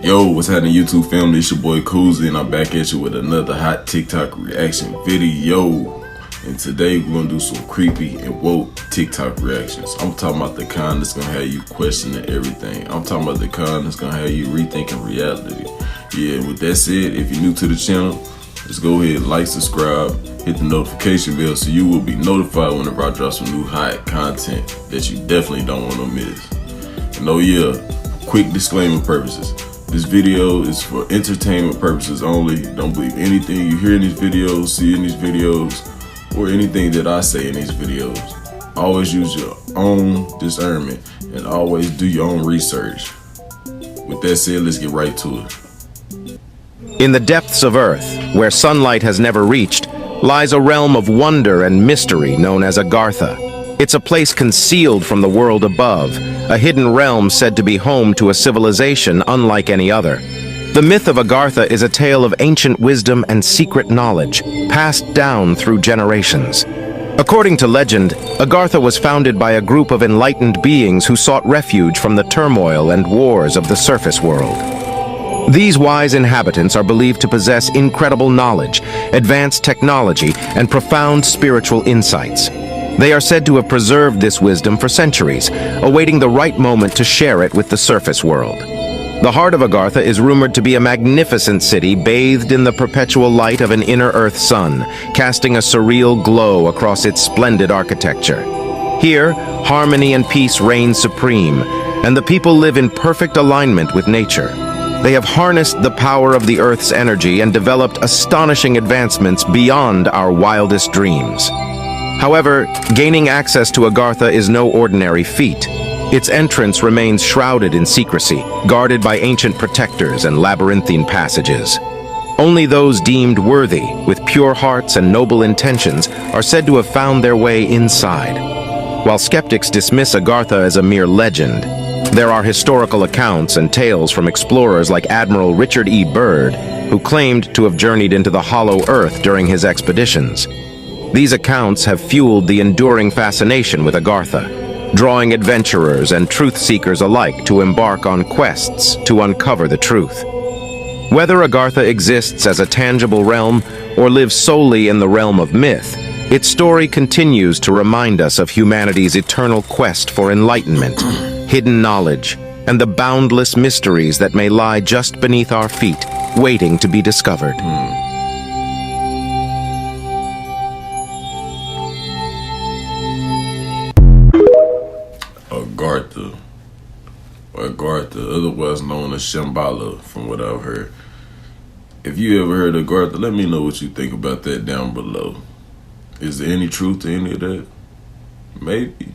Yo, what's happening YouTube family? It's your boy Koozie and I'm back at you with another hot TikTok reaction video. And today we're gonna do some creepy and woke TikTok reactions. I'm talking about the kind that's gonna have you questioning everything. I'm talking about the kind that's gonna have you rethinking reality. Yeah, with that said, if you're new to the channel, just go ahead, like, subscribe, hit the notification bell so you will be notified whenever I drop some new hot content that you definitely don't want to miss. And oh yeah, quick disclaimer purposes. This video is for entertainment purposes only. Don't believe anything you hear in these videos, see in these videos, or anything that I say in these videos. Always use your own discernment and always do your own research. With that said, let's get right to it. In the depths of Earth, where sunlight has never reached, lies a realm of wonder and mystery known as Agartha. It's a place concealed from the world above, a hidden realm said to be home to a civilization unlike any other. The myth of Agartha is a tale of ancient wisdom and secret knowledge, passed down through generations. According to legend, Agartha was founded by a group of enlightened beings who sought refuge from the turmoil and wars of the surface world. These wise inhabitants are believed to possess incredible knowledge, advanced technology, and profound spiritual insights. They are said to have preserved this wisdom for centuries, awaiting the right moment to share it with the surface world. The heart of Agartha is rumored to be a magnificent city bathed in the perpetual light of an inner Earth sun, casting a surreal glow across its splendid architecture. Here, harmony and peace reign supreme, and the people live in perfect alignment with nature. They have harnessed the power of the Earth's energy and developed astonishing advancements beyond our wildest dreams. However, gaining access to Agartha is no ordinary feat. Its entrance remains shrouded in secrecy, guarded by ancient protectors and labyrinthine passages. Only those deemed worthy, with pure hearts and noble intentions, are said to have found their way inside. While skeptics dismiss Agartha as a mere legend, there are historical accounts and tales from explorers like Admiral Richard E. Byrd, who claimed to have journeyed into the Hollow Earth during his expeditions. These accounts have fueled the enduring fascination with Agartha, drawing adventurers and truth-seekers alike to embark on quests to uncover the truth. Whether Agartha exists as a tangible realm or lives solely in the realm of myth, its story continues to remind us of humanity's eternal quest for enlightenment, hidden knowledge, and the boundless mysteries that may lie just beneath our feet, waiting to be discovered. Agartha, otherwise known as Shambhala, from what I've heard. If you ever heard of Agartha, let me know what you think about that down below. Is there any truth to any of that? Maybe,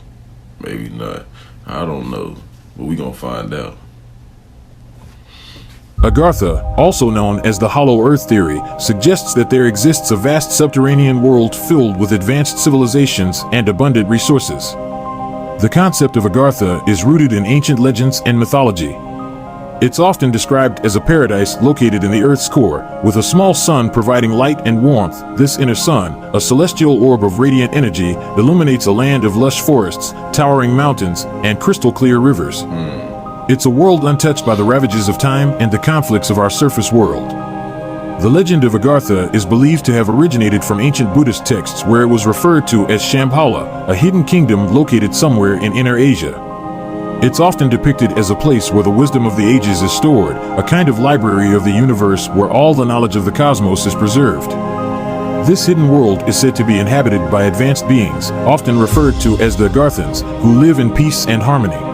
maybe not. I don't know, but we gonna find out. Agartha, also known as the Hollow Earth theory, suggests that there exists a vast subterranean world filled with advanced civilizations and abundant resources. The concept of Agartha is rooted in ancient legends and mythology. It's often described as a paradise located in the Earth's core, with a small sun providing light and warmth. This inner sun, a celestial orb of radiant energy, illuminates a land of lush forests, towering mountains, and crystal-clear rivers. It's a world untouched by the ravages of time and the conflicts of our surface world. The legend of Agartha is believed to have originated from ancient Buddhist texts where it was referred to as Shambhala, a hidden kingdom located somewhere in Inner Asia. It's often depicted as a place where the wisdom of the ages is stored, a kind of library of the universe where all the knowledge of the cosmos is preserved. This hidden world is said to be inhabited by advanced beings, often referred to as the Agarthans, who live in peace and harmony.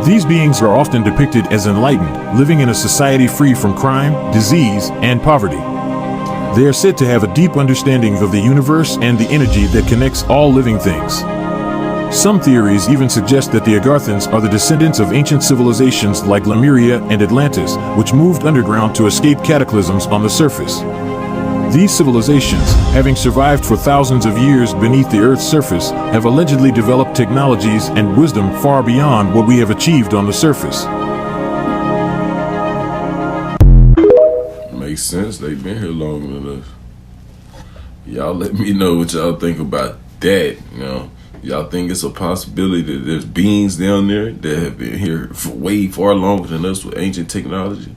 These beings are often depicted as enlightened, living in a society free from crime, disease, and poverty. They are said to have a deep understanding of the universe and the energy that connects all living things. Some theories even suggest that the Agarthans are the descendants of ancient civilizations like Lemuria and Atlantis, which moved underground to escape cataclysms on the surface. These civilizations, having survived for thousands of years beneath the Earth's surface, have allegedly developed technologies and wisdom far beyond what we have achieved on the surface. Makes sense. They've been here longer than us. Y'all let me know what y'all think about that. Y'all think it's a possibility that there's beings down there that have been here for way far longer than us with ancient technology?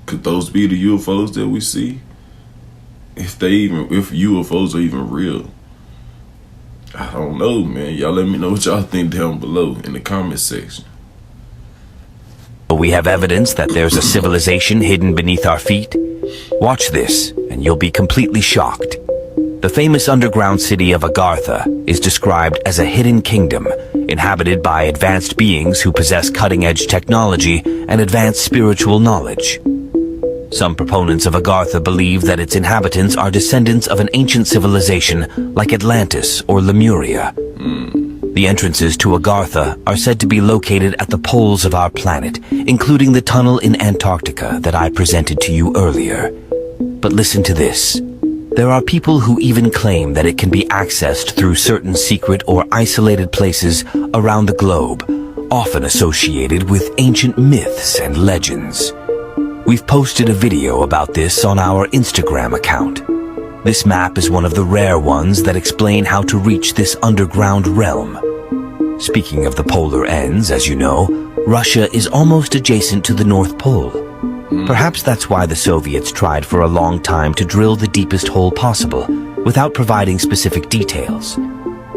Could those be the UFOs that we see? If UFOs are even real. I don't know, man. Y'all let me know what y'all think down below in the comment section. We have evidence that there's a civilization hidden beneath our feet. Watch this, and you'll be completely shocked. The famous underground city of Agartha is described as a hidden kingdom, inhabited by advanced beings who possess cutting-edge technology and advanced spiritual knowledge. Some proponents of Agartha believe that its inhabitants are descendants of an ancient civilization like Atlantis or Lemuria. The entrances to Agartha are said to be located at the poles of our planet, including the tunnel in Antarctica that I presented to you earlier. But listen to this. There are people who even claim that it can be accessed through certain secret or isolated places around the globe, often associated with ancient myths and legends. We've posted a video about this on our Instagram account. This map is one of the rare ones that explain how to reach this underground realm. Speaking of the polar ends, as you know, Russia is almost adjacent to the North Pole. Perhaps that's why the Soviets tried for a long time to drill the deepest hole possible, without providing specific details.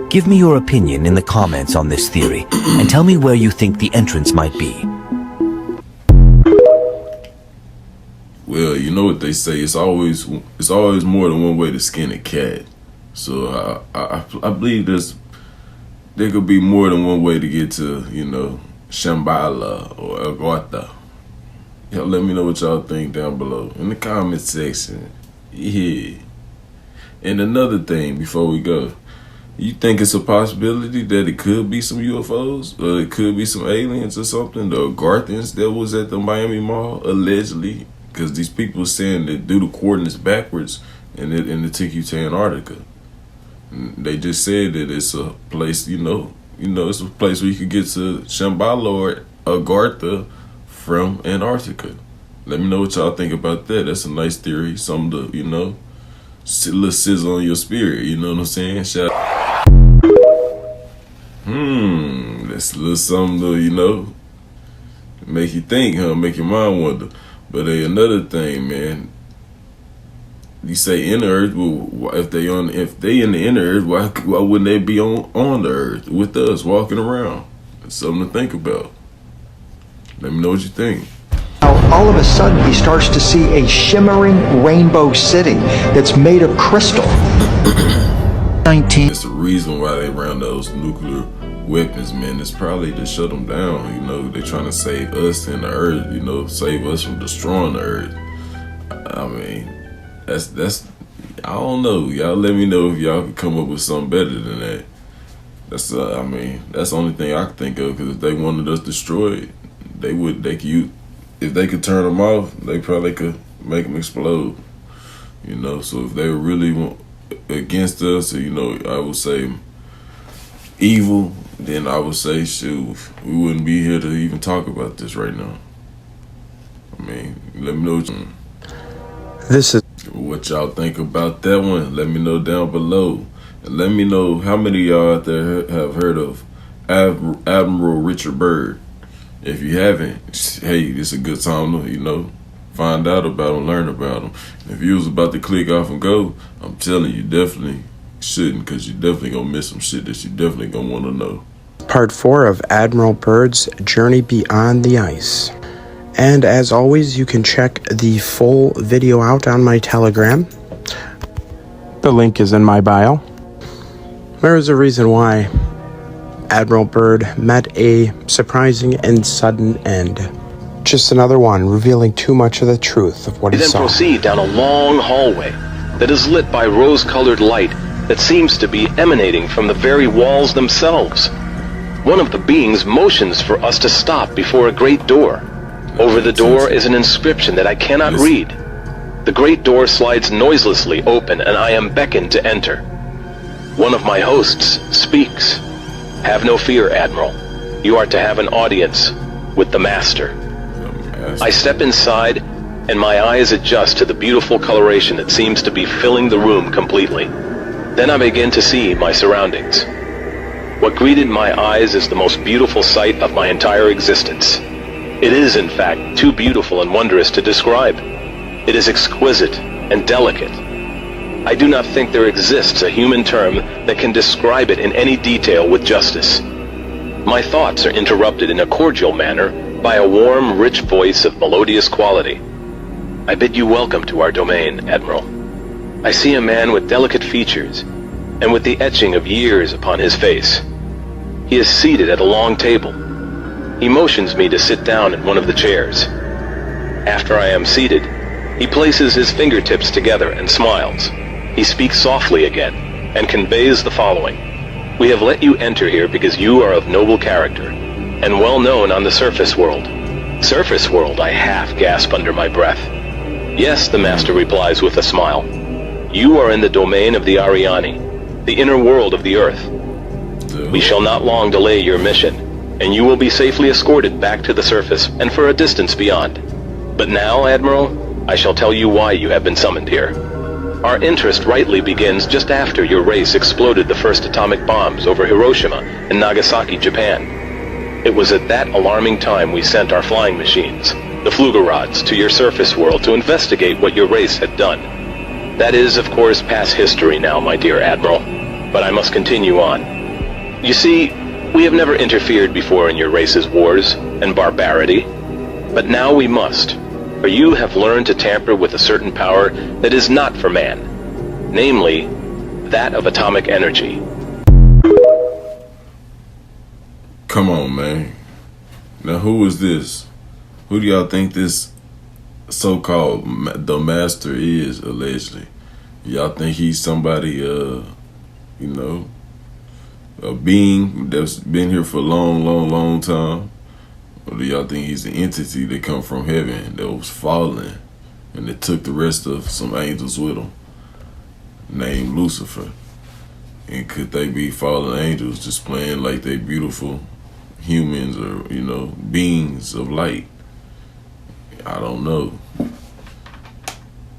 Give me your opinion in the comments on this theory, and tell me where you think the entrance might be. Well, you know what they say. It's always more than one way to skin a cat. So I believe there could be more than one way to get to, Shambhala or Agartha. Y'all let me know what y'all think down below in the comment section. Yeah. And another thing before we go, you think it's a possibility that it could be some UFOs or it could be some aliens or something? The Agarthans that was at the Miami Mall allegedly. Because these people saying they do the coordinates backwards and it took you to Antarctica. And they just said that it's a place, it's a place where you could get to Shambhala or Agartha from Antarctica. Let me know what y'all think about that. That's a nice theory. Something to, little sizzle on your spirit. You know what I'm saying? Shout out. That's a little something to, make you think, make your mind wonder. But another thing, man, you say inner Earth. Well, if they in the inner Earth, why wouldn't they be on the Earth with us walking around? It's something to think about. Let me know what you think. All of a sudden, he starts to see a shimmering rainbow city that's made of crystal. It's the reason why they ran those nuclear weapons, man. It's probably to shut them down. They're trying to save us and the Earth. Save us from destroying the Earth. I mean, that's. I don't know. Y'all let me know if y'all could come up with something better than that. That's. That's the only thing I can think of. Because if they wanted us destroyed, if they could turn them off, they probably could make them explode. So if they were really against us, or, I would say evil, then I would say, shoot, we wouldn't be here to even talk about this right now. Let me know what y'all think about that one. Let me know down below. And let me know how many of y'all out there have heard of Admiral Richard Byrd. If you haven't, hey, it's a good time to, find out about him, learn about him. If you was about to click off and go, I'm telling you, definitely shouldn't, because you definitely gonna miss some shit that you definitely gonna want to know. Part 4 of Admiral Byrd's Journey Beyond the Ice. And as always, you can check the full video out on my Telegram. The link is in my bio. There is a reason why Admiral Byrd met a surprising and sudden end. Just another one revealing too much of the truth of what he saw. We then proceed down a long hallway that is lit by rose-colored light that seems to be emanating from the very walls themselves. One of the beings motions for us to stop before a great door. Over the door is an inscription that I cannot read. The great door slides noiselessly open and I am beckoned to enter. One of my hosts speaks. Have no fear, Admiral. You are to have an audience with the Master. I step inside and my eyes adjust to the beautiful coloration that seems to be filling the room completely. Then I begin to see my surroundings. What greeted my eyes is the most beautiful sight of my entire existence. It is, in fact, too beautiful and wondrous to describe. It is exquisite and delicate. I do not think there exists a human term that can describe it in any detail with justice. My thoughts are interrupted in a cordial manner by a warm, rich voice of melodious quality. I bid you welcome to our domain, Admiral. I see a man with delicate features, and with the etching of years upon his face. He is seated at a long table. He motions me to sit down in one of the chairs. After I am seated, he places his fingertips together and smiles. He speaks softly again, and conveys the following. We have let you enter here because you are of noble character, and well known on the surface world. Surface world, I half gasp under my breath. Yes, the master replies with a smile. You are in the domain of the Ariani, the inner world of the earth. We shall not long delay your mission, and you will be safely escorted back to the surface and for a distance beyond. But now, Admiral, I shall tell you why you have been summoned here. Our interest rightly begins just after your race exploded the first atomic bombs over Hiroshima and Nagasaki, Japan. It was at that alarming time we sent our flying machines, the Flugerods, to your surface world to investigate what your race had done. That is, of course, past history now, my dear Admiral, but I must continue on. You see, we have never interfered before in your race's wars and barbarity, but now we must, for you have learned to tamper with a certain power that is not for man, namely, that of atomic energy. Come on, man. Now, who is this? Who do y'all think this so-called the master is, allegedly? Y'all think he's somebody, you know, a being that's been here for a long time? Or do y'all think he's an entity that come from heaven that was fallen and that took the rest of some angels with him, named Lucifer? And could they be fallen angels just playing like they beautiful humans or, you know, beings of light? I don't know.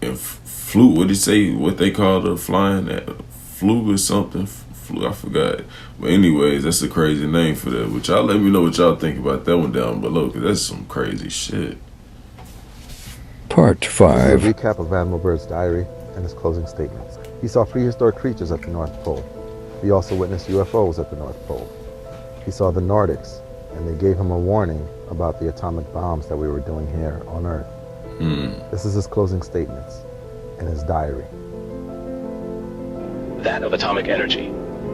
And flute, what did he say? What they call the flying fluke or something? I forgot. But anyways, that's a crazy name for that. But y'all let me know what y'all think about that one down below, because that's some crazy shit. Part 5. This is a recap of Admiral Byrd's diary and his closing statements. He saw prehistoric creatures at the North Pole. He also witnessed UFOs at the North Pole. He saw the Nordics, and they gave him a warning about the atomic bombs that we were doing here on Earth. This is his closing statements in his diary. That of atomic energy.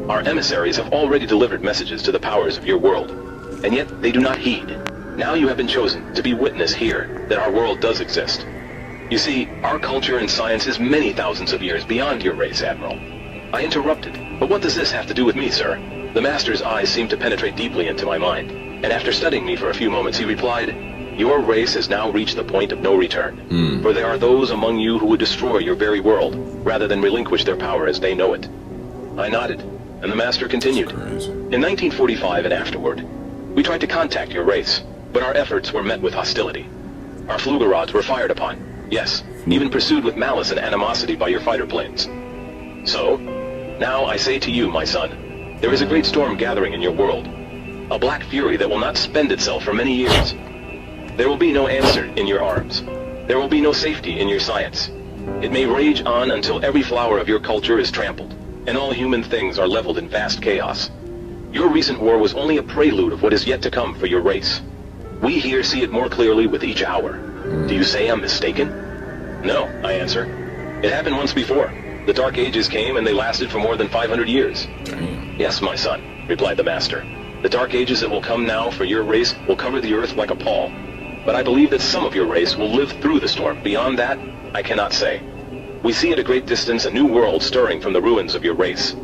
Our emissaries have already delivered messages to the powers of your world, and yet they do not heed. Now you have been chosen to be witness here that our world does exist. You see, our culture and science is many thousands of years beyond your race, Admiral. I interrupted, but what does this have to do with me, sir? The Master's eyes seemed to penetrate deeply into my mind, and after studying me for a few moments, he replied, your race has now reached the point of no return, for there are those among you who would destroy your very world, rather than relinquish their power as they know it. I nodded, and the Master continued. In 1945 and afterward, we tried to contact your race, but our efforts were met with hostility. Our Flugerods were fired upon, yes, even pursued with malice and animosity by your fighter planes. So, now I say to you, my son, there is a great storm gathering in your world, a black fury that will not spend itself for many years. There will be no answer in your arms. There will be no safety in your science. It may rage on until every flower of your culture is trampled, and all human things are leveled in vast chaos. Your recent war was only a prelude of what is yet to come for your race. We here see it more clearly with each hour. Do you say I'm mistaken? No, I answer. It happened once before. The Dark Ages came and they lasted for more than 500 years. Yes, my son, replied the Master. The Dark Ages that will come now for your race will cover the earth like a pall. But I believe that some of your race will live through the storm. Beyond that, I cannot say. We see at a great distance a new world stirring from the ruins of your race,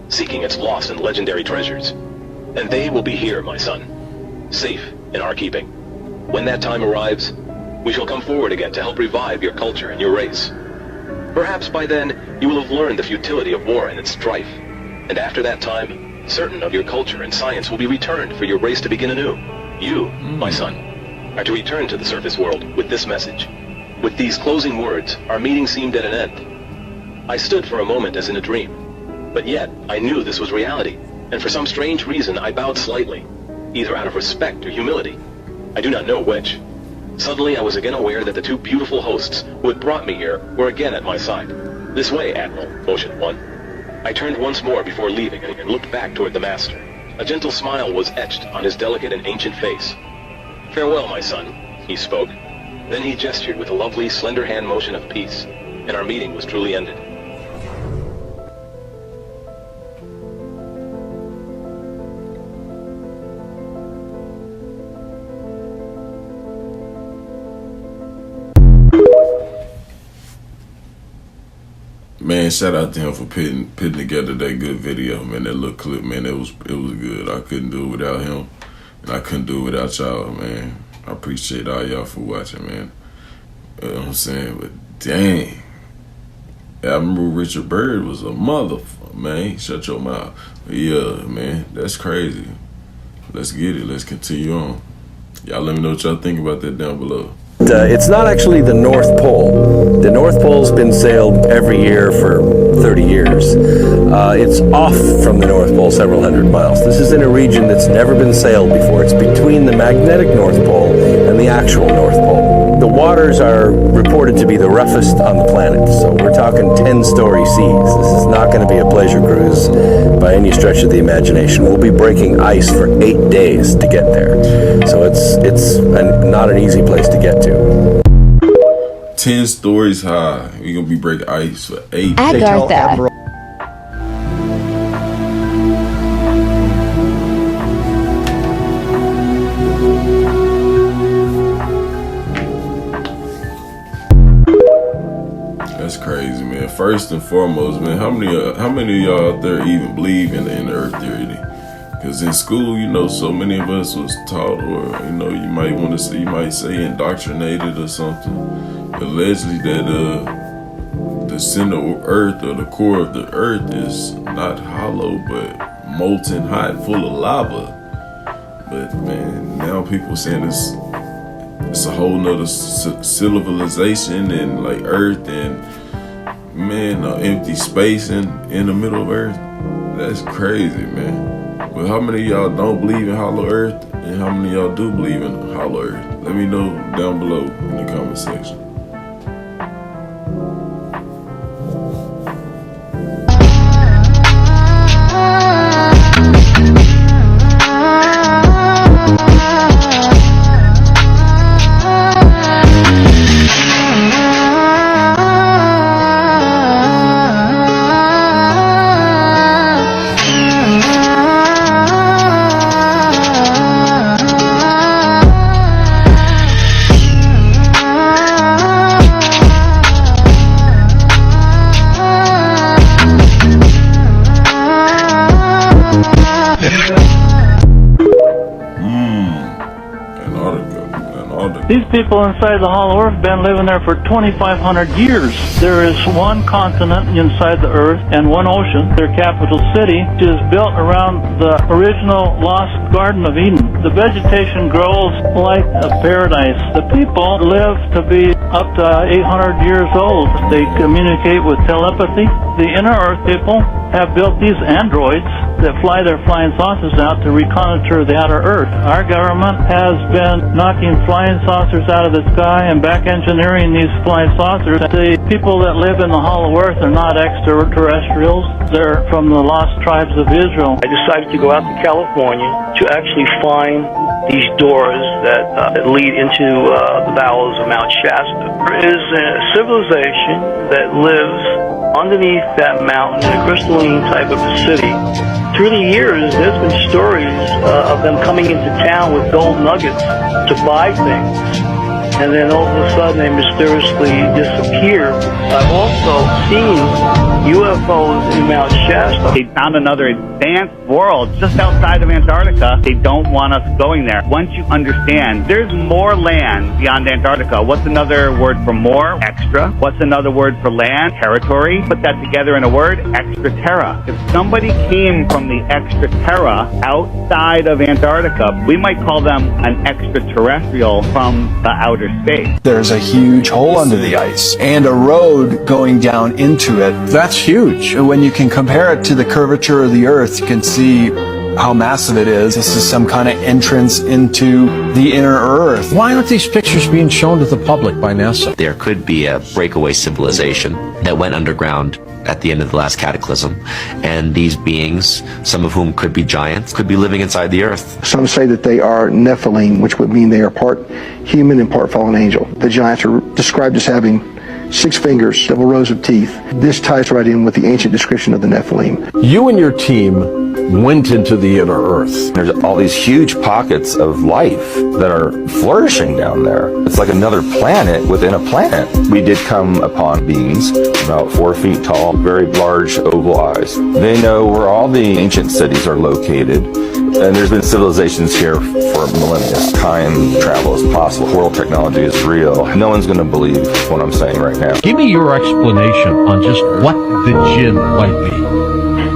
seeking its lost and legendary treasures. And they will be here, my son, safe in our keeping. When that time arrives, we shall come forward again to help revive your culture and your race. Perhaps by then, you will have learned the futility of war and its strife. And after that time, certain of your culture and science will be returned for your race to begin anew. You, my son, are to return to the surface world with this message. With these closing words, our meeting seemed at an end. I stood for a moment as in a dream, but yet I knew this was reality, and for some strange reason I bowed slightly, either out of respect or humility. I do not know which. Suddenly, I was again aware that the two beautiful hosts who had brought me here were again at my side. "This way, Admiral," motioned one. I turned once more before leaving and looked back toward the master. A gentle smile was etched on his delicate and ancient face. "Farewell, my son," he spoke. Then he gestured with a lovely, slender hand motion of peace, and our meeting was truly ended. Man, shout out to him for putting together that good video, man. That little clip, man, it was good. I couldn't do it without him, and I couldn't do it without y'all, man. I appreciate all y'all for watching, man. You know what I'm saying? But dang, Admiral Richard Byrd was a motherfucker, man. Shut your mouth. But yeah, man, that's crazy. Let's get it. Let's continue on. Y'all let me know what y'all think about that down below. It's not actually the North Pole. The North Pole's been sailed every year for 30 years. It's off from the North Pole several hundred miles. This is in a region that's never been sailed before. It's between the magnetic North Pole and the actual North Pole. The waters are reported to be the roughest on the planet, so we're talking 10-story seas. This is not going to be a pleasure cruise by any stretch of the imagination. We'll be breaking ice for 8 days to get there, so it's not an easy place to get to. 10 stories high. We're gonna be breaking ice for 8 days. Agartha. That's crazy, man. First and foremost, man, how many of y'all out there even believe in the Earth theory? Because in school, you know, so many of us was taught, or you know, you might say indoctrinated or something, allegedly that the center of Earth or the core of the Earth is not hollow but molten hot, full of lava. But man, now people saying it's a whole nother civilization and like Earth and man, empty space in the middle of Earth. That's crazy, man. But how many of y'all don't believe in hollow Earth, and how many of y'all do believe in hollow Earth? Let me know down below in the comment section. These people inside the Hollow Earth have been living there for 2,500 years. There is one continent inside the Earth and one ocean. Their capital city is built around the original lost Garden of Eden. The vegetation grows like a paradise. The people live to be up to 800 years old. They communicate with telepathy. The inner Earth people have built these androids that fly their flying saucers out to reconnoiter the outer Earth. Our government has been knocking flying saucers out of the sky and back engineering these flying saucers. The people that live in the Hollow Earth are not extraterrestrials. They're from the lost tribes of Israel. I decided to go out to California to actually find these doors that lead into the bowels of Mount Shasta. There is a civilization that lives underneath that mountain in a crystalline type of a city. Through the years, there's been stories of them coming into town with gold nuggets to buy things, and then all of a sudden they mysteriously disappear. I've also seen UFOs in Mount Shasta. They found another advanced world just outside of Antarctica. They don't want us going there. Once you understand, there's more land beyond Antarctica. What's another word for more? Extra. What's another word for land? Territory. Put that together in a word, extraterra. If somebody came from the extraterra outside of Antarctica, we might call them an extraterrestrial from the outer space. There's a huge hole under the ice and a road going down into it. That's huge. When you can compare it to the curvature of the Earth, you can see how massive it is. This is some kind of entrance into the inner earth. Why aren't these pictures being shown to the public by NASA? There could be a breakaway civilization that went underground at the end of the last cataclysm, and these beings, some of whom could be giants, could be living inside the earth. Some say that they are Nephilim, which would mean they are part human and part fallen angel. The giants are described as having 6 fingers, several rows of teeth. This ties right in with the ancient description of the Nephilim. You and your team went into the inner earth. There's all these huge pockets of life that are flourishing down there. It's like another planet within a planet. We did come upon beings about 4 feet tall, very large oval eyes. They know where all the ancient cities are located, and there's been civilizations here for millennia. Time travel is possible. World technology is real. No one's going to believe what I'm saying right now. Give me your explanation on just what the jinn might be.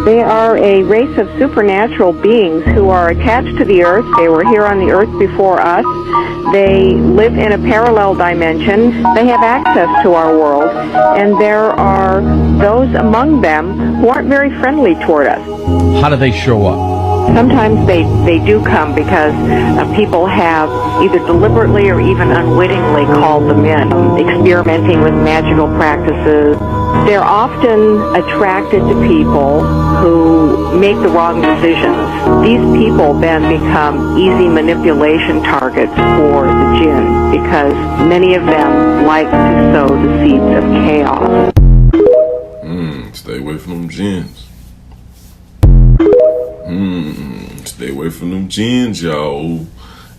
They are a race of supernatural beings who are attached to the earth. They were here on the earth before us. They live in a parallel dimension. They have access to our world. And there are those among them who aren't very friendly toward us. How do they show up? Sometimes they do come because people have either deliberately or even unwittingly called them in, experimenting with magical practices. They're often attracted to people who make the wrong decisions. These people then become easy manipulation targets for the jinn because many of them like to sow the seeds of chaos. Stay away from them jinns. Stay away from them jinns, y'all.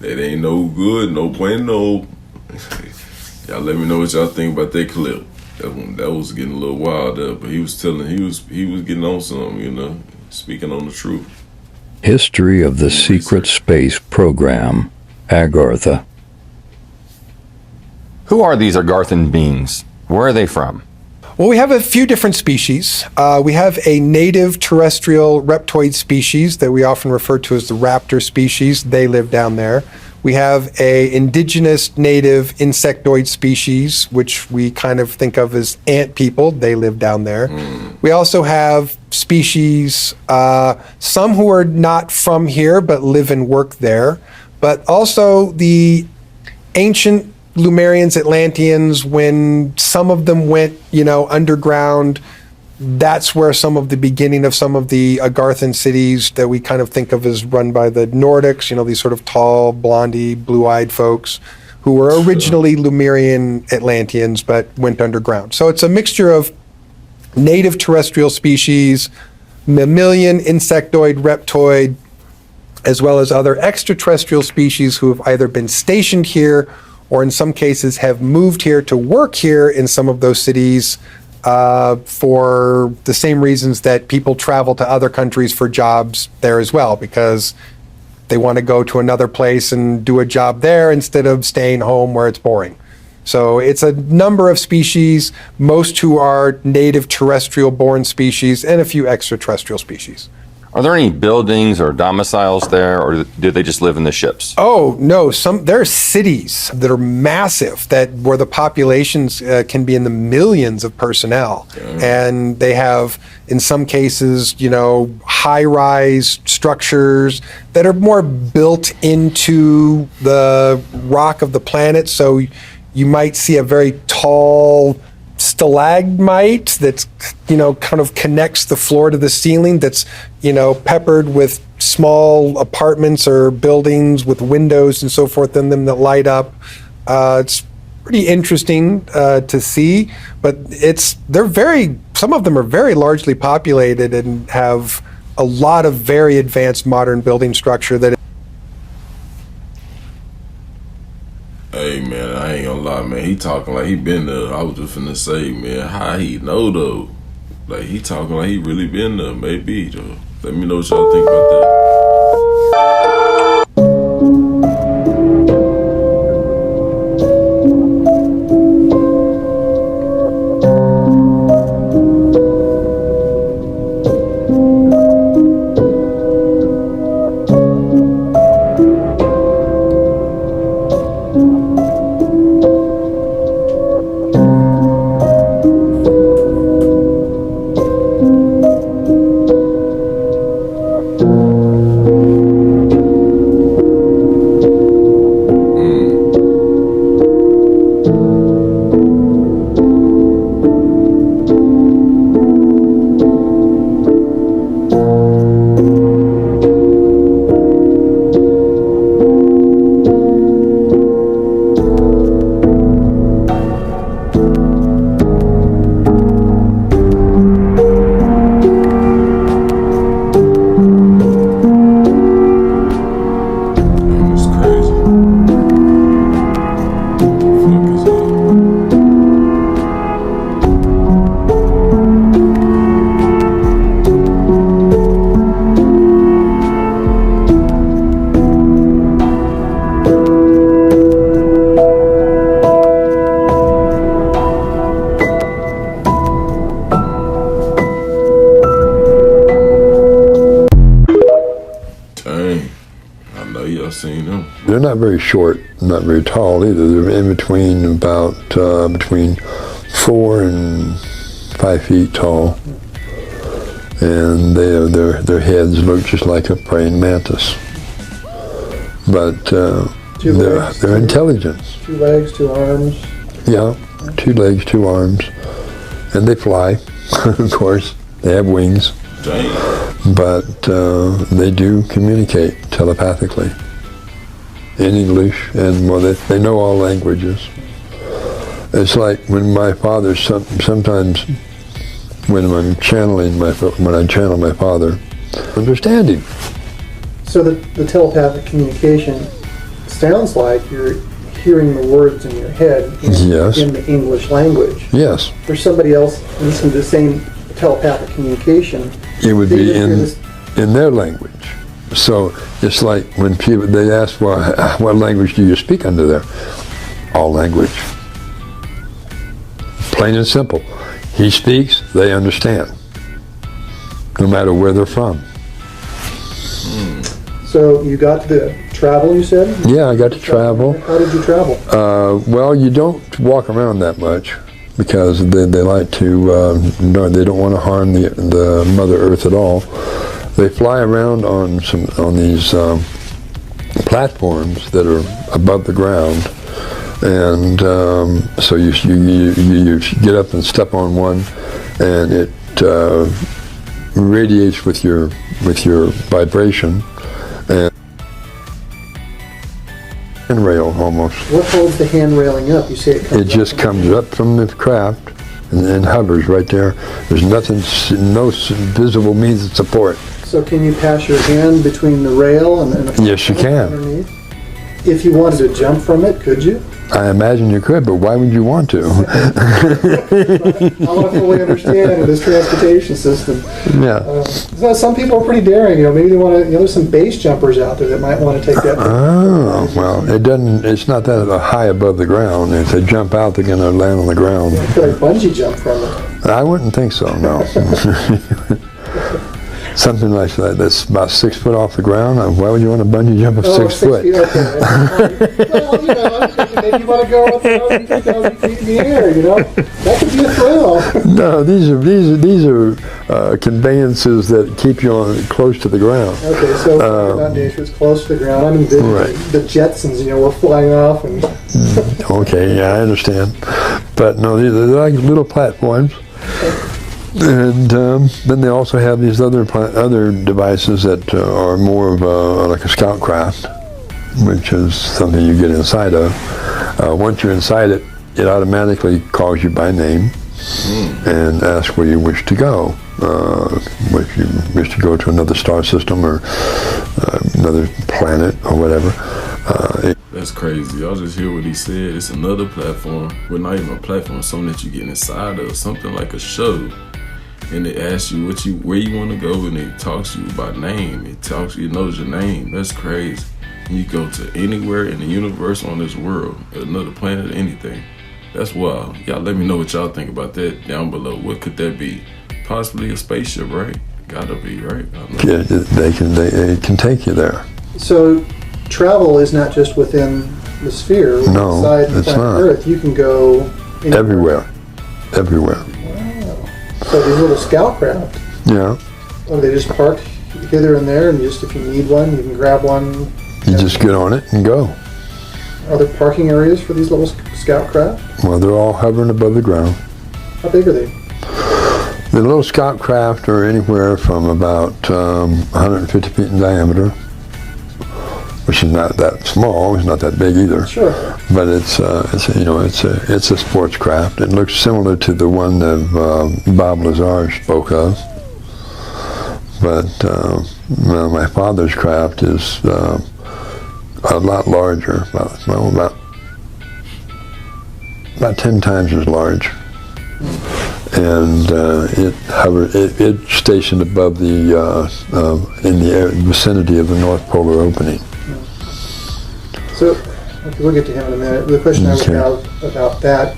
That ain't no good, no bueno. Y'all let me know what y'all think about that clip. That was getting a little wild up, but he was getting on something, you know, speaking on the truth. History of the Secret Space Program, Agartha. Who are these Agarthan beings? Where are they from? Well, we have a few different species. We have a native terrestrial reptoid species that we often refer to as the raptor species. They live down there. We have a indigenous native insectoid species, which we kind of think of as ant people. They live down there. We also have species, some who are not from here but live and work there, but also the ancient Lemurians, Atlanteans, when some of them went, underground, that's where some of the beginning of some of the Agarthan cities that we kind of think of as run by the Nordics, these sort of tall, blondie, blue-eyed folks who were originally Lemurian Atlanteans but went underground. So it's a mixture of native terrestrial species, mammalian, insectoid, reptoid, as well as other extraterrestrial species who have either been stationed here or in some cases have moved here to work here in some of those cities for the same reasons that people travel to other countries for jobs there as well, because they want to go to another place and do a job there instead of staying home where it's boring. So it's a number of species, most who are native terrestrial born species and a few extraterrestrial species. Are there any buildings or domiciles there, or do they just live in the ships? Oh, no. There are cities that are massive where the populations can be in the millions of personnel. And they have, in some cases, high-rise structures that are more built into the rock of the planet. So you might see a very tall stalagmite that's kind of connects the floor to the ceiling, that's peppered with small apartments or buildings with windows and so forth in them that light up. It's pretty interesting to see, but some of them are very largely populated and have a lot of very advanced modern building structure that. Hey man, I ain't gonna lie, man. He talking like he been there. I was just finna say, man, how he know though? Like he talking like he really been there. Maybe though. Let me know what y'all think about that. I know y'all seen them. They're not very short, not very tall either. They're in between about between 4 and 5 feet tall, and their heads look just like a praying mantis. But they're intelligent. 2 legs, 2 arms. Yeah, 2 legs, 2 arms, and they fly. Of course, they have wings. Dang. But they do communicate telepathically in English, and well, they know all languages. It's like when my father sometimes when I channel my father, understanding. So the telepathic communication sounds like you're hearing the words in your head Yes. in the English language. Yes. For somebody else listening to the same telepathic communication, It would they be just hear this- in their language. So it's like when people, they ask, well, what language do you speak under there? All language. Plain and simple. He speaks, they understand. No matter where they're from. So you got to travel, you said? Yeah, I got to travel. How did you travel? Well, you don't walk around that much because they like to, no, they don't want to harm the Mother Earth at all. They fly around on these platforms that are above the ground, and so you get up and step on one, and it radiates with your vibration, and handrail almost. What holds the hand railing up? You say It just comes up from the craft and hovers right there. There's nothing, no visible means of support. So can you pass your hand between the rail and the Yes, you can. underneath? If you wanted to jump from it, could you? I imagine you could, but why would you want to? I want to fully understand this transportation system. Yeah. So some people are pretty daring. Maybe they want to. There's some base jumpers out there that might want to take that. Oh, well, it doesn't. It's not that high above the ground. If they jump out, they're going to land on the ground. You could like bungee jump from it. I wouldn't think so. No. Something like that. That's about 6 foot off the ground. Why would you want to bungee jump of 6 foot? Feet, okay. Well, I'm thinking maybe you want to go up 1,000 feet in the air. That could be a thrill. No, these are conveyances that keep you close to the ground. Okay, so about nature, it's close to the ground. I'm envisioning the Jetsons. We're flying off and. Okay, yeah, I understand. But no, they're like little platforms. And then they also have these other devices that are more of like a scout craft, which is something you get inside of. Once you're inside it, it automatically calls you by name and asks where you wish to go. If you wish to go to another star system or another planet or whatever. That's crazy. Y'all just hear what he said. It's another platform, but not even a platform, something that you get inside of, something like a shuttle. And it asks you where you want to go, and it talks to you by name. It knows your name. That's crazy. And you go to anywhere in the universe on this world, another planet, anything. That's wild. Y'all let me know what y'all think about that down below. What could that be? Possibly a spaceship, right? Gotta be, right? Yeah, they can take you there. So travel is not just within the sphere. No, inside it's planet not. Earth, you can go everywhere. Everywhere. So these little scout craft, Yeah. they just parked hither and there, and just if you need one, you can grab one. You just get on it and go. Are there parking areas for these little scout craft? Well, they're all hovering above the ground. How big are they? The little scout craft are anywhere from about 150 feet in diameter, which is not that small. It's not that big either. Sure. But it's a sports craft. It looks similar to the one that Bob Lazar spoke of. But my father's craft is a lot larger, about 10 times as large. And it's stationed above in the vicinity of the North Polar opening. So, we'll get to him in a minute. The question I would have about that,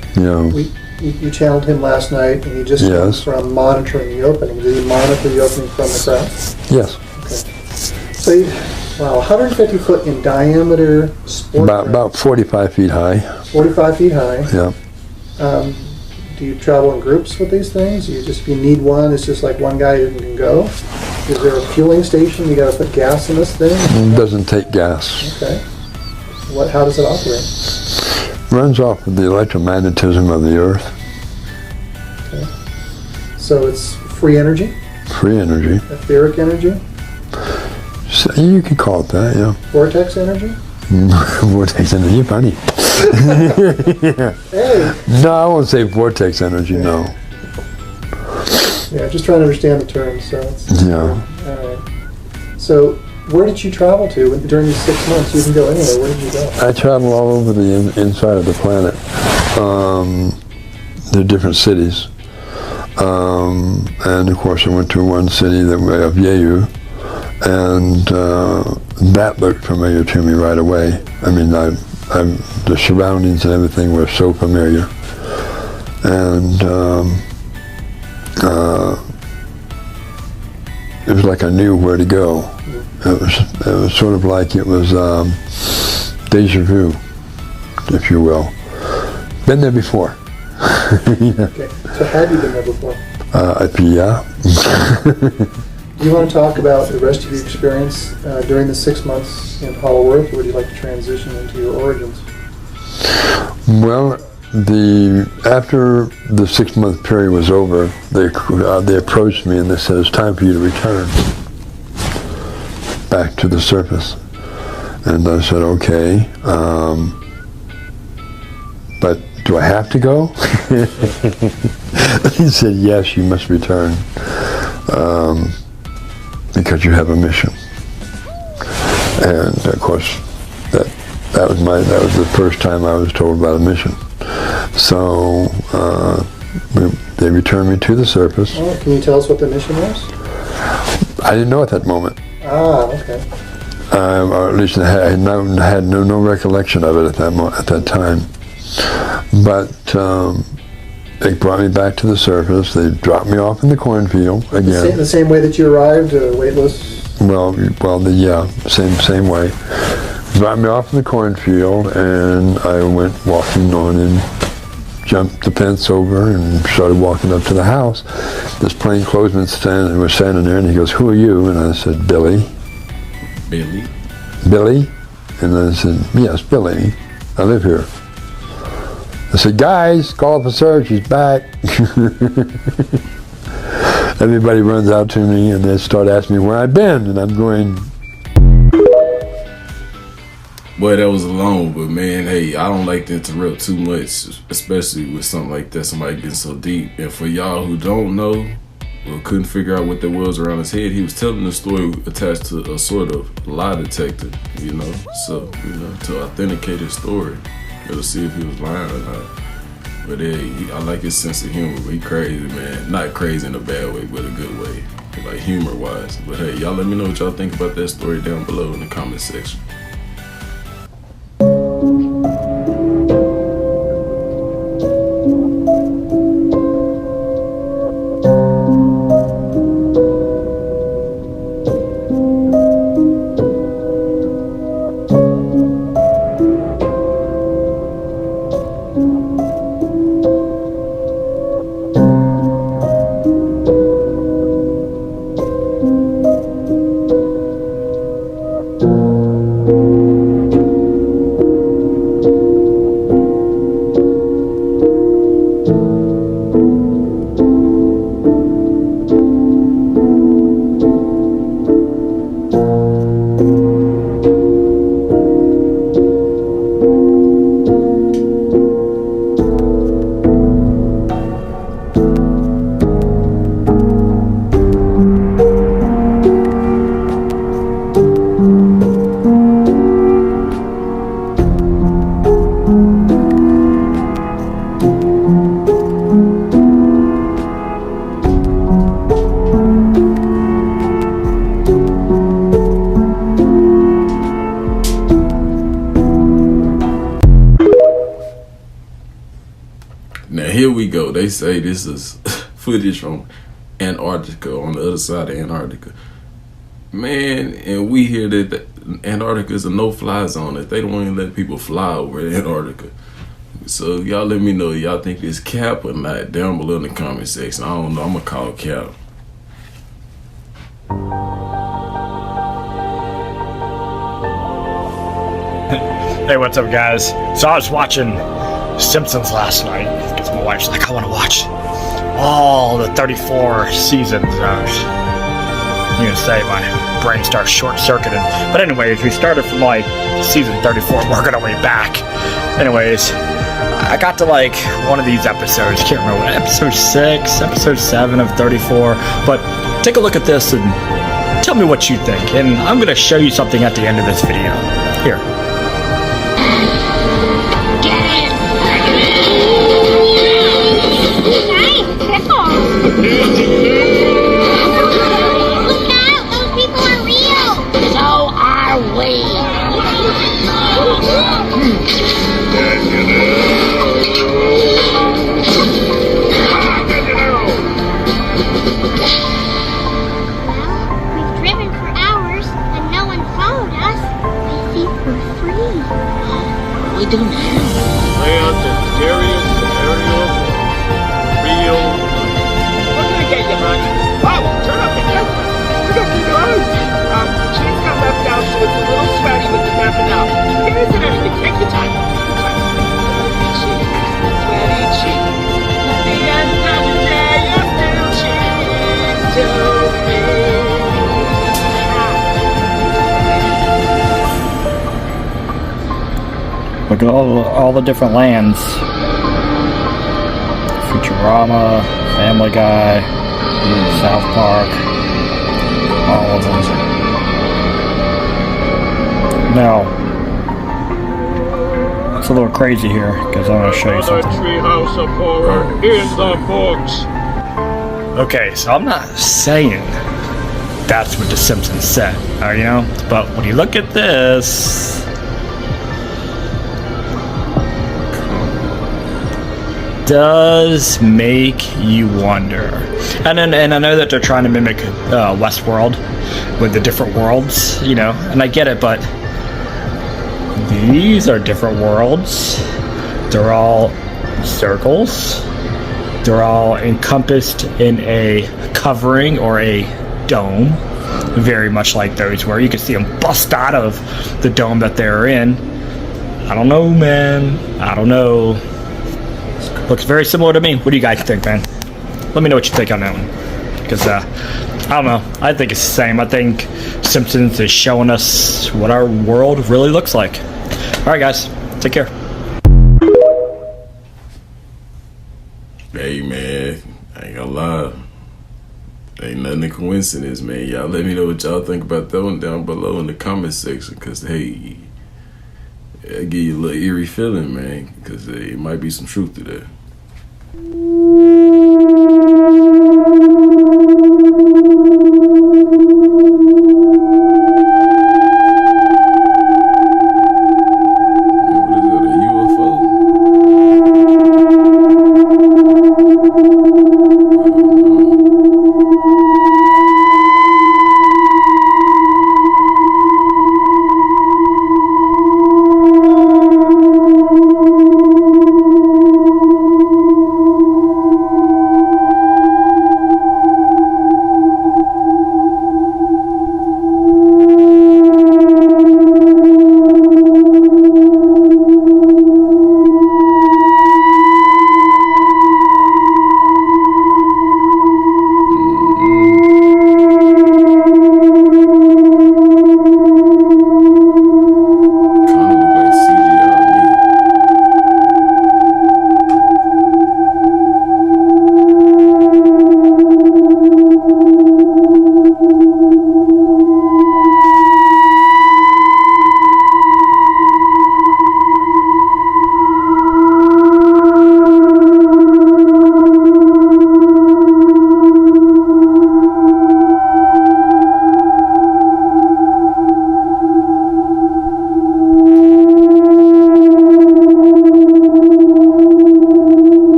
you channeled him last night, and he just came from monitoring the opening. Did he monitor the opening from the craft? Yes. Okay. So Wow, 150 foot in diameter sport craft. About 45 feet high. 45 feet high. Yeah. Do you travel in groups with these things? If you need one, it's just like one guy who can go? Is there a fueling station? You got to put gas in this thing? It doesn't take gas. Okay. How does it operate? Runs off of the electromagnetism of the Earth. Okay. So it's free energy? Free energy. Etheric energy? So you could call it that, yeah. Vortex energy? Vortex energy, you're funny. Yeah. Hey. No, I won't say vortex energy, no. Yeah, just trying to understand the term, so it's... Yeah. All right. So, where did you travel to during these 6 months? You can go anywhere. Where did you go? I travel all over the inside of the planet. There are different cities. And of course I went to one city of Yehu, and that looked familiar to me right away. I mean, the surroundings and everything were so familiar. And it was like I knew where to go. It was sort of like it was deja vu, if you will. Been there before. Yeah. Okay. So had you been there before? Yeah. Do you want to talk about the rest of your experience during the 6 months in Hollow Earth, or would you like to transition into your origins? Well, after the 6 month period was over, they approached me and they said, it's time for you to return back to the surface. And I said, okay, but do I have to go? He said, yes, you must return because you have a mission. And of course, that was the first time I was told about a mission. So they returned me to the surface. Oh, can you tell us what the mission was? I didn't know at that moment. Ah, okay. Or at least I had no recollection of it at that time. But they brought me back to the surface. They dropped me off in the cornfield again. The same way that you arrived, weightless? Same way. Dropped me off in the cornfield, and I went walking on and jumped the fence over and started walking up to the house. This plainclothesman was standing there, and he goes, "Who are you?" And I said, "Billy." Billy? Billy? And I said, "Yes, Billy. I live here." I said, "Guys, call for search, he's back." Everybody runs out to me and they start asking me where I've been, and I'm going... Boy, that was long, but man, hey, I don't like to interrupt too much, especially with something like that, somebody getting so deep. And for y'all who don't know, or couldn't figure out what that was around his head, he was telling the story attached to a sort of lie detector, so, to authenticate his story, to see if he was lying or not. But I like his sense of humor, but he crazy, man. Not crazy in a bad way, but a good way, like humor-wise. But hey, y'all let me know what y'all think about that story down below in the comment section. Now here we go. They say this is footage from Antarctica, on the other side of Antarctica. Man, and we hear that Antarctica is a no-fly zone. If they don't even let people fly over Antarctica. So y'all let me know, y'all think it's cap or not down below in the comment section. I don't know. I'm gonna call cap. Hey, what's up, guys? So I was watching Simpsons last night because my wife's like, I want to watch all the 34 seasons. I was gonna say my brain starts short-circuiting. But anyways, we started from like season 34, working our way back. Anyways, I got to like one of these episodes. Can't remember what, episode 6, episode 7 of 34. But take a look at this and tell me what you think. And I'm gonna show you something at the end of this video. Here. Look out! Those people are real! So are we! We've driven for hours and no one followed us. I think we're free. What do we do now? Lay out the scariest scenario of real. We're gonna get you, honey. Oh, turn up the camera. We got new clothes. She's got left out, so it's a little sweaty with the napping out. It isn't anything. Take your time. Sweaty cheeks. The end of the day, you're still cheating to me. Look at all the different lands. Futurama, Family Guy, South Park, all of them. Now, it's a little crazy here because I'm going to show you something. Treehouse of horror in the books. Okay, so I'm not saying that's what The Simpsons said, you know? But when you look at this, does make you wonder. And I know that they're trying to mimic Westworld with the different worlds, you know, and I get it, but these are different worlds. They're all circles. They're all encompassed in a covering or a dome, very much like those where you can see them bust out of the dome that they're in. I don't know, man. I don't know. Looks very similar to me. What do you guys think, man? Let me know what you think on that one. Because, I don't know. I think it's the same. I think Simpsons is showing us what our world really looks like. Alright, guys. Take care. Hey, man. I ain't gonna lie. Ain't nothing a coincidence, man. Y'all let me know what y'all think about that one down below in the comment section. Because, hey, it give you a little eerie feeling, man. Because it might be some truth to that.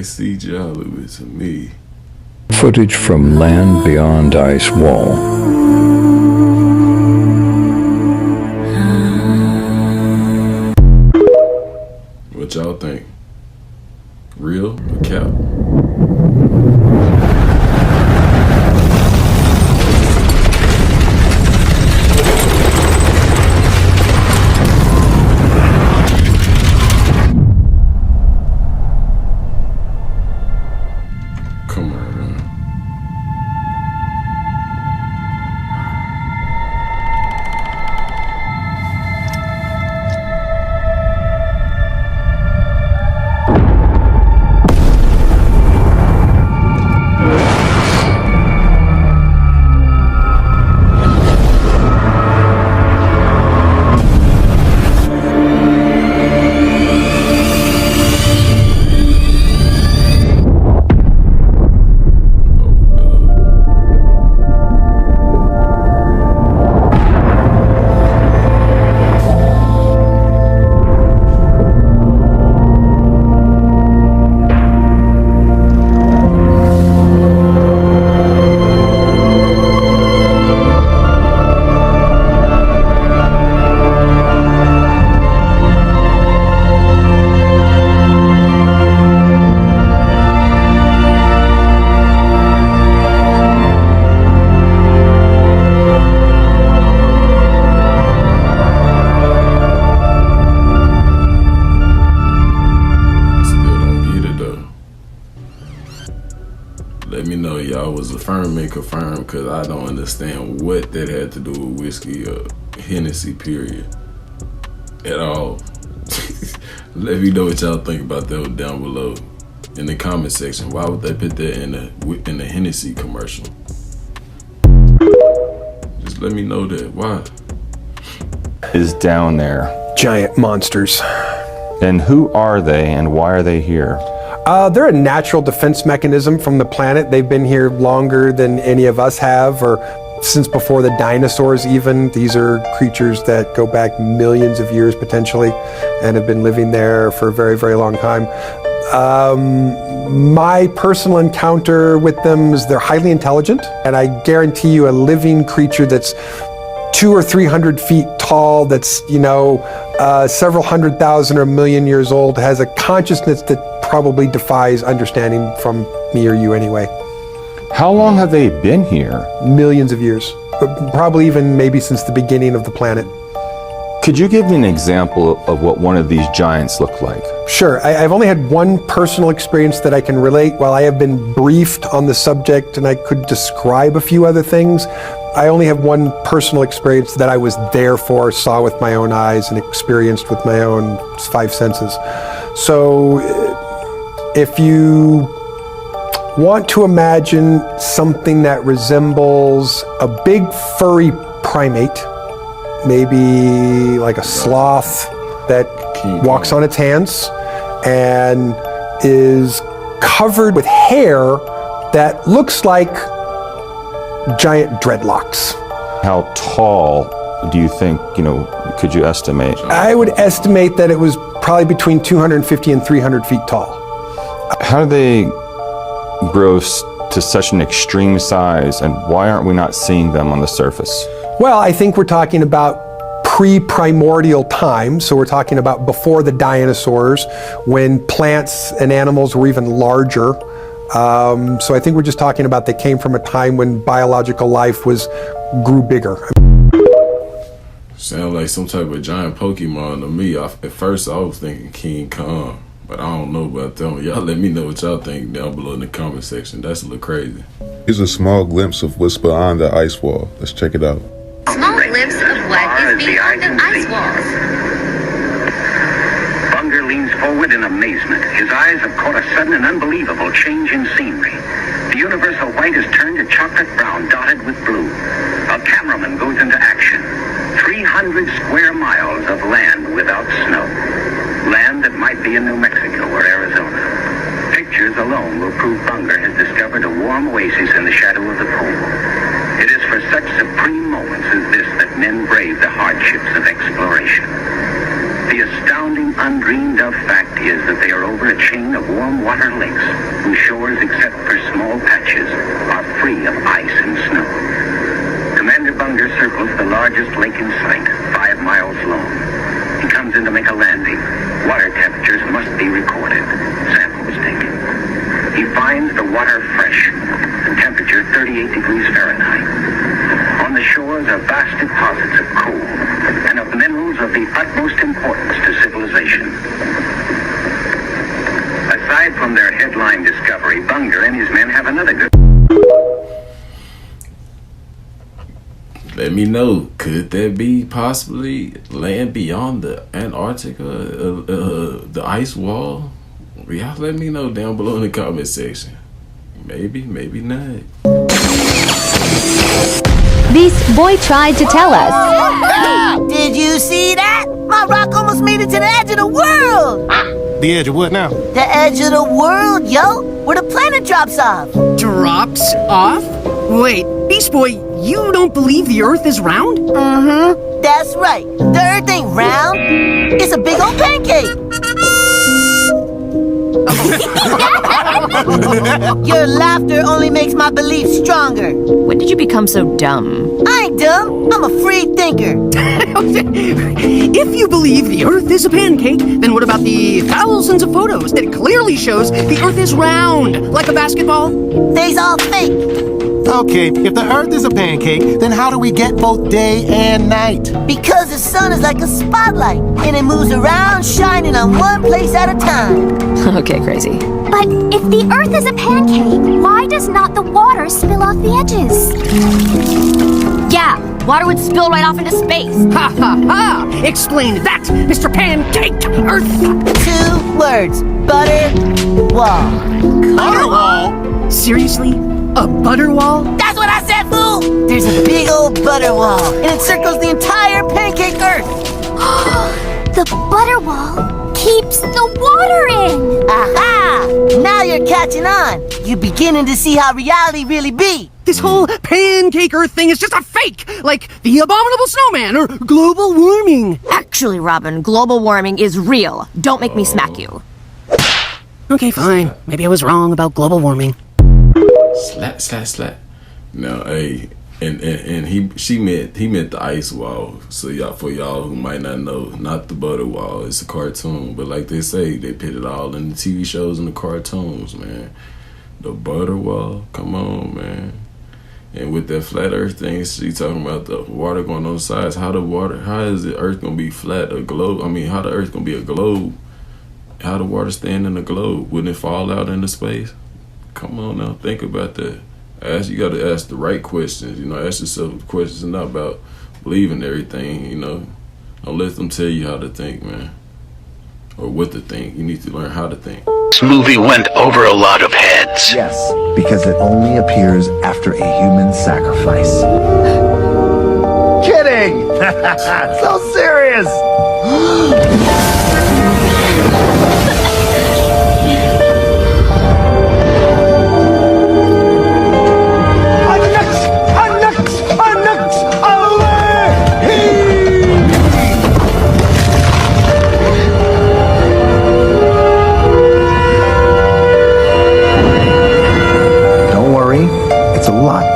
like CG Hollywood to me. Footage from Land Beyond Ice Wall. What y'all think? Real or cap? Come on, man. Let me know y'all was affirm and confirm, because I don't understand what that had to do with whiskey or Hennessy, period, at all. Let me know what y'all think about that down below in the comment section. Why would they put that in the Hennessy commercial? Just let me know that. Why? Is down there. Giant monsters. And who are they and why are they here? They're a natural defense mechanism from the planet. They've been here longer than any of us have, or since before the dinosaurs even. These are creatures that go back millions of years potentially and have been living there for a very, very long time. My personal encounter with them is they're highly intelligent, and I guarantee you a living creature that's 200 or 300 feet tall, that's, several 100,000 or a million years old, has a consciousness that probably defies understanding from me or you anyway. How long have they been here? Millions of years. Probably even maybe since the beginning of the planet. Could you give me an example of what one of these giants looked like? Sure. I've only had one personal experience that I can relate. While I have been briefed on the subject and I could describe a few other things, I only have one personal experience that I was there for, saw with my own eyes, and experienced with my own 5 senses. So if you want to imagine something that resembles a big furry primate, maybe like a sloth that walks on its hands and is covered with hair that looks like giant dreadlocks. How tall do you think, could you estimate? I would estimate that it was probably between 250 and 300 feet tall. How do they grow to such an extreme size, and why aren't we not seeing them on the surface? Well, I think we're talking about pre-primordial time, so we're talking about before the dinosaurs, when plants and animals were even larger. So I think we're just talking about they came from a time when biological life grew bigger. Sound like some type of giant Pokemon to me. At first I was thinking King Kong, but I don't know about them. Y'all let me know what y'all think down below in the comment section. That's a little crazy. Here's a small glimpse of what's beyond the ice wall. Let's check it out. Small glimpse of what is beyond the ice walls. Bunger leans forward in amazement. His eyes have caught a sudden and unbelievable change in scenery. The universal white has turned to chocolate brown, dotted with blue. A cameraman goes into action. 300 square miles of land without snow. Land that might be in New Mexico or Arizona. Pictures alone will prove Bunger has discovered a warm oasis in the shadow of the pool. It is for such supreme moments as this that men brave the hardships of exploration. The astounding, undreamed of fact is that they are over a chain of warm water lakes whose shores, except for small patches, are free of ice and snow. Commander Bunger circles the largest lake in sight, 5 miles long. He comes in to make a landing. Water temperatures must be recorded. Samples taken. He finds the water fresh, the temperature 38 degrees Fahrenheit. On the shores are vast deposits of coal and of minerals of the utmost importance to civilization. Aside from their headline discovery, Bunger and his men have another good... Let me know, could there be possibly land beyond the Antarctica, the ice wall? Y'all let me know down below in the comment section. Maybe, maybe not. This boy tried to tell us. Did you see that? My rock almost made it to the edge of the world. The edge of what now? The edge of the world, yo. Where the planet drops off. Drops off? Wait, Beast Boy, you don't believe the Earth is round? Mm-hmm. That's right. The Earth ain't round. It's a big old pancake. Your laughter only makes my belief stronger. When did you become so dumb? I ain't dumb. I'm a free thinker. If you believe the Earth is a pancake, then what about the thousands of photos that clearly shows the Earth is round, like a basketball? They's all fake. Okay, if the Earth is a pancake, then how do we get both day and night? Because the sun is like a spotlight, and it moves around shining on one place at a time. Okay, crazy. But if the Earth is a pancake, why does not the water spill off the edges? Yeah, water would spill right off into space. Ha ha ha! Explain that, Mr. Pancake Earth! 2 words. Butter wall. Butter wall? Seriously? A butter wall? That's what I said, fool! There's a big old butter wall, and it circles the entire pancake Earth. The butter wall keeps the water in. Aha! Now you're catching on. You're beginning to see how reality really be. This whole pancake Earth thing is just a fake, like the abominable snowman or global warming. Actually, Robin, global warming is real. Don't make me smack you. Okay, fine. Maybe I was wrong about global warming. Slap. No, hey, and he meant the ice wall. So for y'all who might not know, not the butter wall. It's a cartoon, but like they say, they put it all in the TV shows and the cartoons, man. The butter wall, come on, man. And with that flat Earth thing, she talking about the water going on the sides. How is the Earth gonna be flat, a globe? I mean, how the Earth gonna be a globe? How the water stand in the globe? Wouldn't it fall out into space? Come on now, think about that. You got to ask the right questions. Ask yourself questions, not about believing everything. Don't let them tell you how to think, man, or what to think. You need to learn how to think. This movie went over a lot of heads. Yes, because it only appears after a human sacrifice. Kidding! So serious!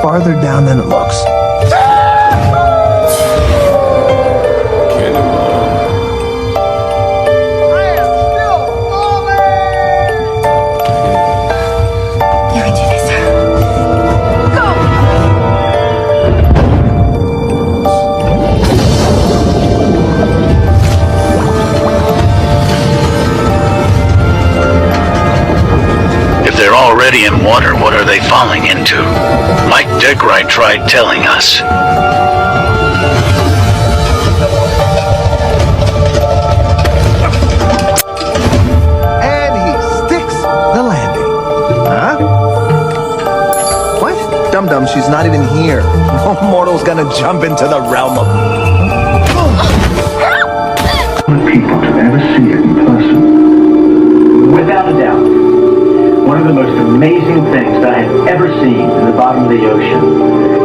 Farther down than it looks. Already in water, what are they falling into? Mike Deckright tried telling us. And he sticks the landing. Huh? What? Dum-dum, she's not even here. No mortal's gonna jump into the realm of... For people to ever see it in person. Without a doubt. One of the most amazing things that I had ever seen in the bottom of the ocean.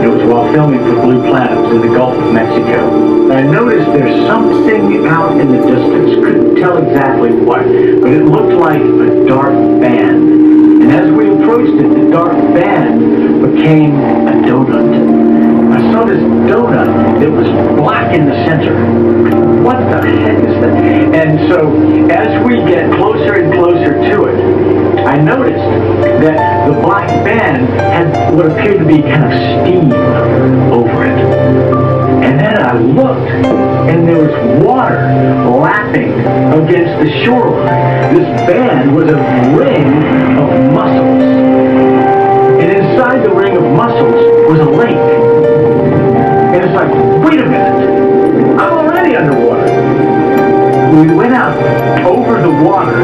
It was while filming for Blue Planet in the Gulf of Mexico. I noticed there's something out in the distance. Couldn't tell exactly what, but it looked like a dark band. And as we approached it, the dark band became a donut. I saw this donut that was black in the center. What the heck is that? And so as we get closer and closer to it, I noticed that the black band had what appeared to be kind of steam over it. And then I looked, and there was water lapping against the shoreline. This band was a ring of mussels. And inside the ring of mussels was a lake. And it's like, wait a minute, I'm already underwater. We went out over the water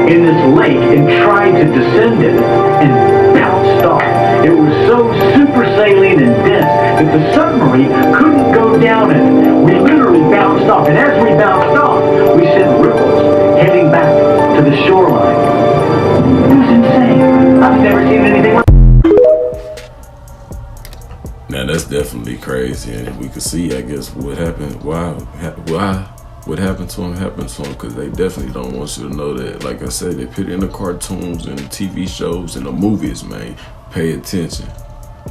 in this lake and tried to descend it and bounced off. It was so super saline and dense that the submarine couldn't go down it. We literally bounced off, and as we bounced off, we sent ripples heading back to the shoreline. It was insane. I've never seen anything like. Now that's definitely crazy, and we could see, I guess, what happened. Why what happened to him because they definitely don't want you to know that. Like I said, they put it in the cartoons and the TV shows and the movies, man. Pay attention.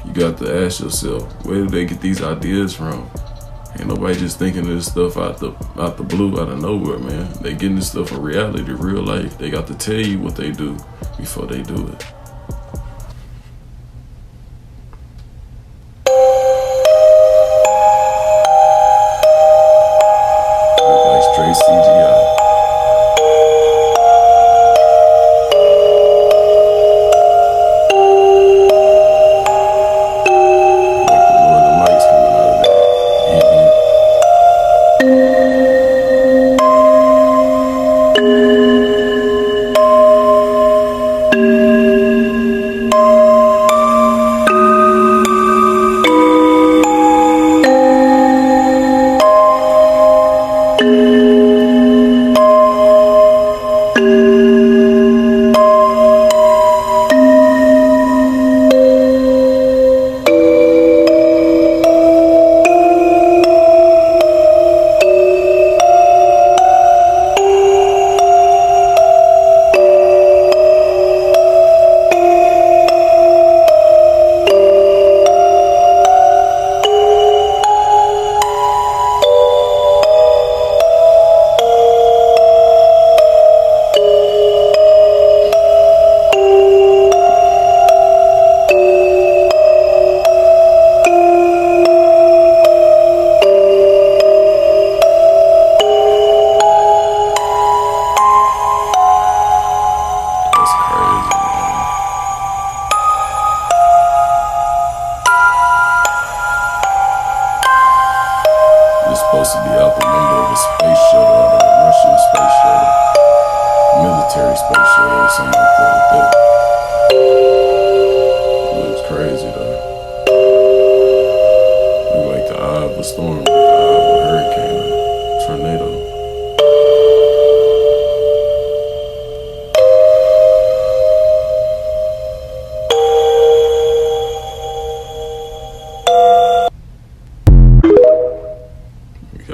You got to ask yourself, where do they get these ideas from? Ain't nobody just thinking of this stuff out the blue, out of nowhere, man. They getting this stuff from reality, real life. They got to tell you what they do before they do it.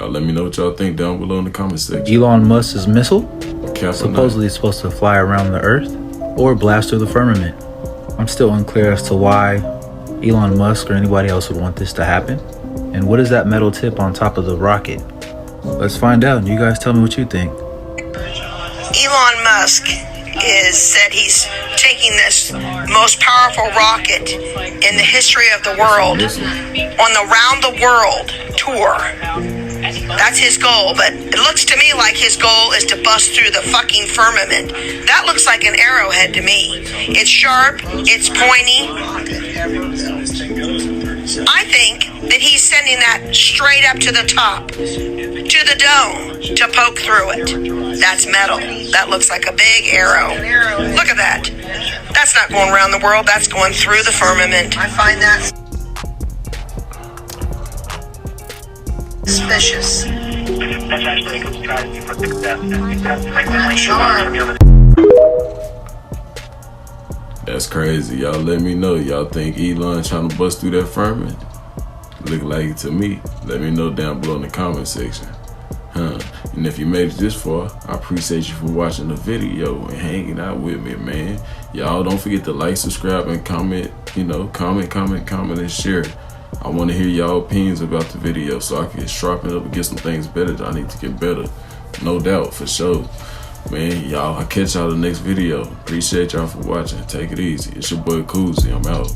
Let me know what y'all think down below in the comment section. Elon Musk's missile supposedly is supposed to fly around the Earth or blast through the firmament. I'm still unclear as to why Elon Musk or anybody else would want this to happen. And what is that metal tip on top of the rocket? Let's find out, and you guys tell me what you think. Elon Musk said he's taking this most powerful rocket in the history of the world on the round the world tour. That's his goal, but it looks to me like his goal is to bust through the fucking firmament. That looks like an arrowhead to me. It's sharp, it's pointy. I think that he's sending that straight up to the top, to the dome, to poke through it. That's metal. That looks like a big arrow. Look at that. That's not going around the world, that's going through the firmament. I find that suspicious. That's actually a good strategy for success. That's crazy. Y'all let me know. Y'all think Elon trying to bust through that firmament? Look like it to me. Let me know down below in the comment section. And if you made it this far, I appreciate you for watching the video and hanging out with me, man. Y'all don't forget to like, subscribe, and comment. You know, comment, and share. I want to hear y'all opinions about the video so I can sharpen up and get some things better that I need to get better. No doubt, for sure. Man, y'all, I'll catch y'all in the next video. Appreciate y'all for watching. Take it easy. It's your boy Koozie. I'm out.